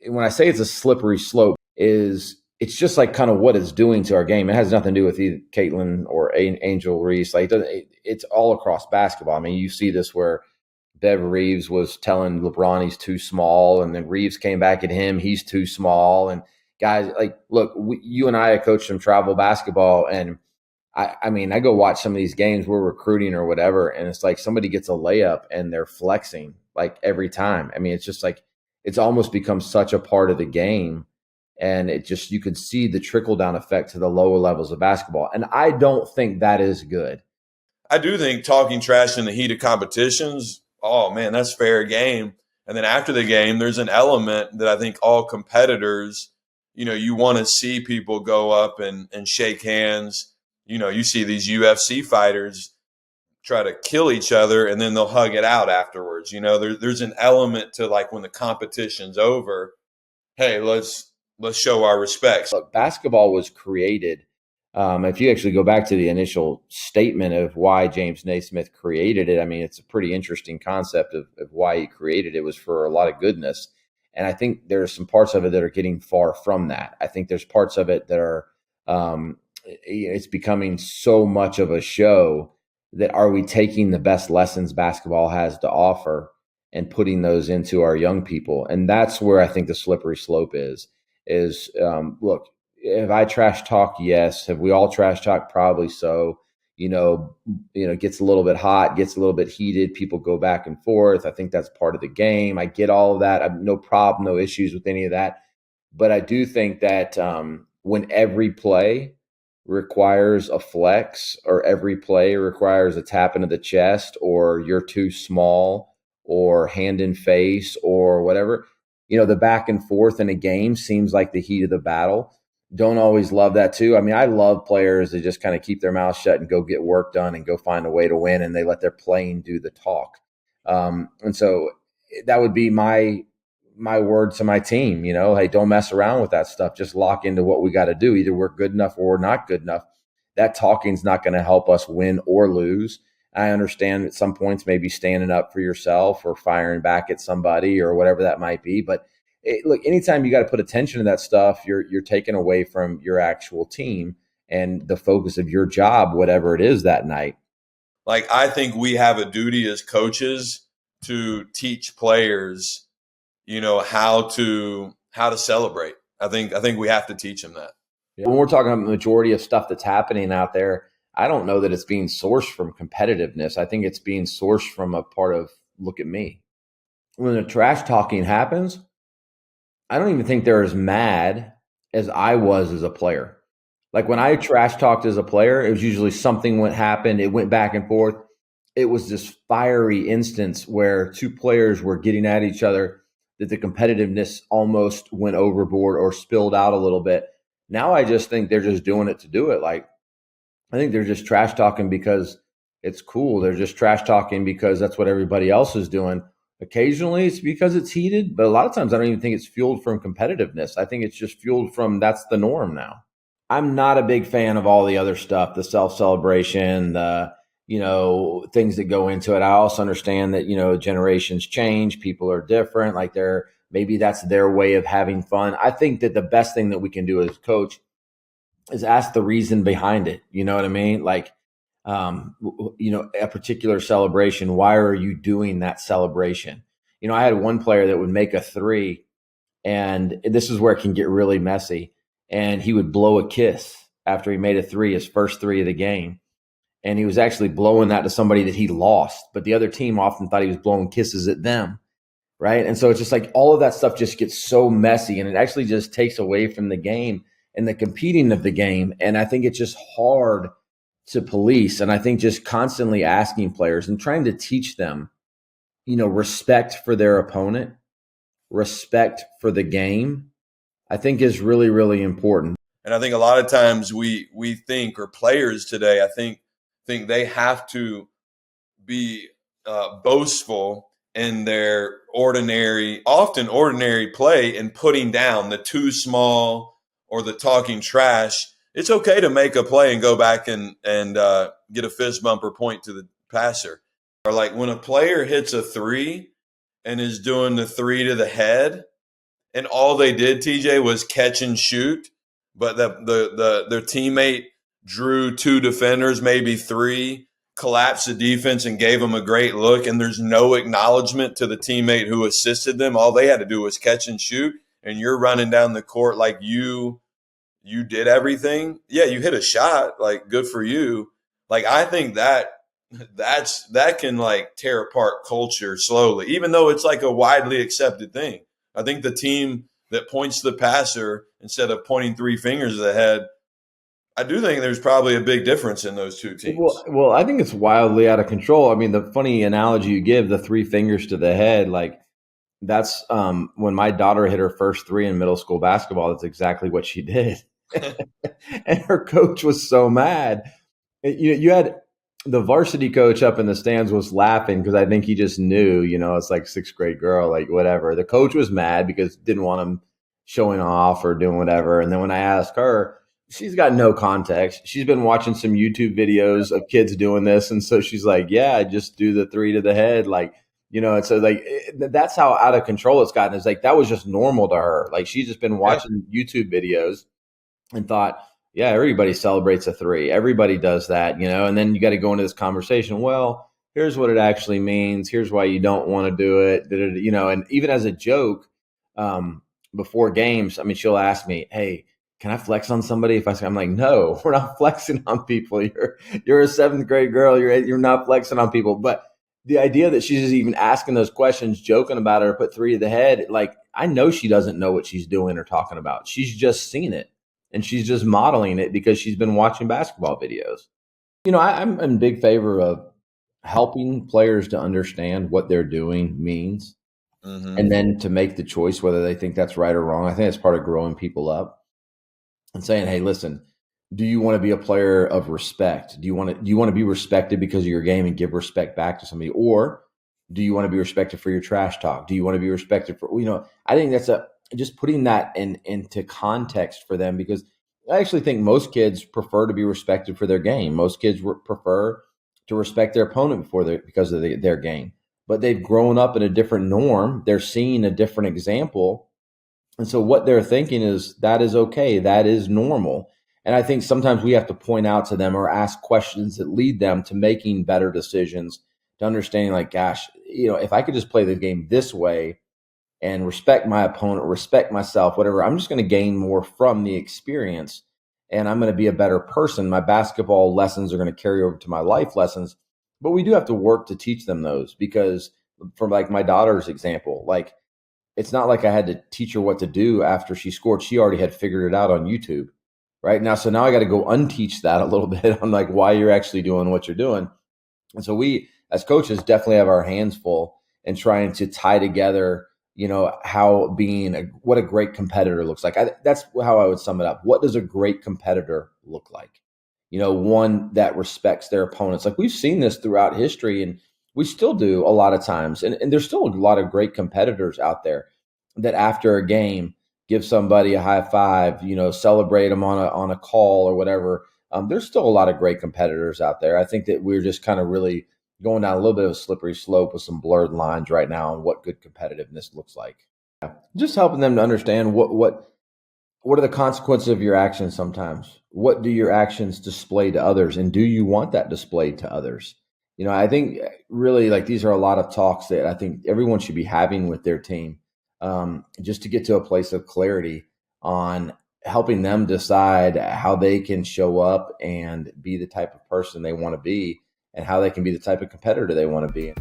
when I say it's a slippery slope, is it's just like kind of what it's doing to our game. It has nothing to do with either Caitlin or Angel Reese. Like it's all across basketball. I mean, you see this where Bev Reeves was telling LeBron he's too small, and then Reeves came back at him, he's too small. And guys, like, look, you and I coached some travel basketball, and I mean, I go watch some of these games, we're recruiting or whatever, and it's like somebody gets a layup and they're flexing like every time. I mean, it's just like it's almost become such a part of the game. And it just, you could see the trickle down effect to the lower levels of basketball. And I don't think that is good. I do think talking trash in the heat of competitions, oh man, that's fair game. And then after the game, there's an element that I think all competitors, you want to see people go up and shake hands. You see these UFC fighters try to kill each other and then they'll hug it out afterwards. There's an element to, like, when the competition's over, hey, let's show our respects. Look, basketball was created. If you actually go back to the initial statement of why James Naismith created it, I mean, it's a pretty interesting concept of why he created it. It was for a lot of goodness. And I think there's some parts of it that are getting far from that. I think there's parts of it that are, it's becoming so much of a show that are we taking the best lessons basketball has to offer and putting those into our young people? And that's where I think the slippery slope is look, have I trash talk? Yes. Have we all trash talk? Probably so. It gets a little bit hot, gets a little bit heated. People go back and forth. I think that's part of the game. I get all of that. I have no problem, no issues with any of that. But I do think that when every play requires a flex, or every play requires a tap into the chest, or you're too small, or hand in face, or whatever, the back and forth in a game seems like the heat of the battle. Don't always love that too. I mean, I love players that just kind of keep their mouth shut and go get work done and go find a way to win, and they let their playing do the talk. And so that would be my word to my team, hey, don't mess around with that stuff. Just lock into what we got to do. Either we're good enough or we're not good enough. That talking's not going to help us win or lose. I understand at some points maybe standing up for yourself or firing back at somebody or whatever that might be. But look, anytime you got to put attention to that stuff, you're taken away from your actual team and the focus of your job, whatever it is that night. Like, I think we have a duty as coaches to teach players, how to celebrate. I think we have to teach them that. When we're talking about the majority of stuff that's happening out there, I don't know that it's being sourced from competitiveness. I think it's being sourced from a part of, look at me. When the trash talking happens, I don't even think they're as mad as I was as a player. Like, when I trash talked as a player, it was usually something happened. It went back and forth. It was this fiery instance where two players were getting at each other, that the competitiveness almost went overboard or spilled out a little bit. Now I just think they're just doing it to do it. Like, I think they're just trash talking because it's cool. They're just trash talking because that's what everybody else is doing. Occasionally it's because it's heated, but a lot of times I don't even think it's fueled from competitiveness. I think it's just fueled from, that's the norm now. I'm not a big fan of all the other stuff, the self-celebration, the, things that go into it. I also understand that, generations change, people are different. Like, maybe that's their way of having fun. I think that the best thing that we can do as a coach is ask the reason behind it. You know what I mean? Like, a particular celebration. Why are you doing that celebration? I had one player that would make a three, and this is where it can get really messy. And he would blow a kiss after he made a three, his first three of the game. And he was actually blowing that to somebody that he lost, but the other team often thought he was blowing kisses at them. Right. And so it's just like all of that stuff just gets so messy, and it actually just takes away from the game and the competing of the game. And I think it's just hard to police. And I think just constantly asking players and trying to teach them, respect for their opponent, respect for the game, I think is really, really important. And I think a lot of times we think, or players today, I think they have to be boastful in their often ordinary play, and putting down the too small or the talking trash. It's okay to make a play and go back and get a fist bump or point to the passer. Or like when a player hits a three and is doing the three to the head, and all they did, TJ, was catch and shoot. But their teammate drew 2 defenders, maybe 3, collapsed the defense and gave them a great look. And there's no acknowledgement to the teammate who assisted them. All they had to do was catch and shoot. And you're running down the court like you did everything. Yeah, you hit a shot. Like, good for you. Like, I think that can like tear apart culture slowly, even though it's like a widely accepted thing. I think the team that points the passer instead of pointing 3 fingers ahead, I do think there's probably a big difference in those 2 teams. Well, I think it's wildly out of control. I mean, the funny analogy you give, the 3 fingers to the head, like that's when my daughter hit her first 3 in middle school basketball, that's exactly what she did. And her coach was so mad. You had the varsity coach up in the stands was laughing because I think he just knew, it's like 6th grade girl, like whatever. The coach was mad because didn't want him showing off or doing whatever. And then when I asked her, she's got no context. She's been watching some YouTube videos of kids doing this. And so she's like, yeah, I just do the 3 to the head. Like, and so like, that's how out of control it's gotten. It's like, that was just normal to her. Like she's just been watching YouTube videos and thought, yeah, everybody celebrates a 3. Everybody does that, and then you got to go into this conversation. Well, here's what it actually means. Here's why you don't want to do it, and even as a joke, before games, I mean, she'll ask me, hey, can I flex on somebody? I'm like, no, we're not flexing on people. You're a 7th grade girl. You're not flexing on people. But the idea that she's just even asking those questions, joking about it, or put 3 to the head, like I know she doesn't know what she's doing or talking about. She's just seen it. And she's just modeling it because she's been watching basketball videos. I'm in big favor of helping players to understand what they're doing means, and then to make the choice whether they think that's right or wrong. I think that's part of growing people up and saying, hey, listen, do you want to be a player of respect? Do you want to be respected because of your game and give respect back to somebody? Or do you want to be respected for your trash talk? Do you want to be respected for, I think that's just putting that into context for them, because I actually think most kids prefer to be respected for their game. Most kids prefer to respect their opponent because of their game, but they've grown up in a different norm. They're seeing a different example. And so what they're thinking is that is okay. That is normal. And I think sometimes we have to point out to them or ask questions that lead them to making better decisions, to understanding like, gosh, if I could just play the game this way and respect my opponent, respect myself, whatever, I'm just going to gain more from the experience and I'm going to be a better person. My basketball lessons are going to carry over to my life lessons, but we do have to work to teach them those, because from like my daughter's example, like it's not like I had to teach her what to do after she scored. She already had figured it out on YouTube right now. So now I got to go unteach that a little bit on like why you're actually doing what you're doing. And so we as coaches definitely have our hands full in trying to tie together how what a great competitor looks like. That's how I would sum it up. What does a great competitor look like? One that respects their opponents. Like we've seen this throughout history, and we still do a lot of times. And there's still a lot of great competitors out there that after a game give somebody a high five, celebrate them on a call or whatever. There's still a lot of great competitors out there. I think that we're just kind of really going down a little bit of a slippery slope with some blurred lines right now on what good competitiveness looks like. Just helping them to understand what are the consequences of your actions sometimes. What do your actions display to others? And do you want that displayed to others? I think really like these are a lot of talks that I think everyone should be having with their team, just to get to a place of clarity on helping them decide how they can show up and be the type of person they want to be, and how they can be the type of competitor they want to be.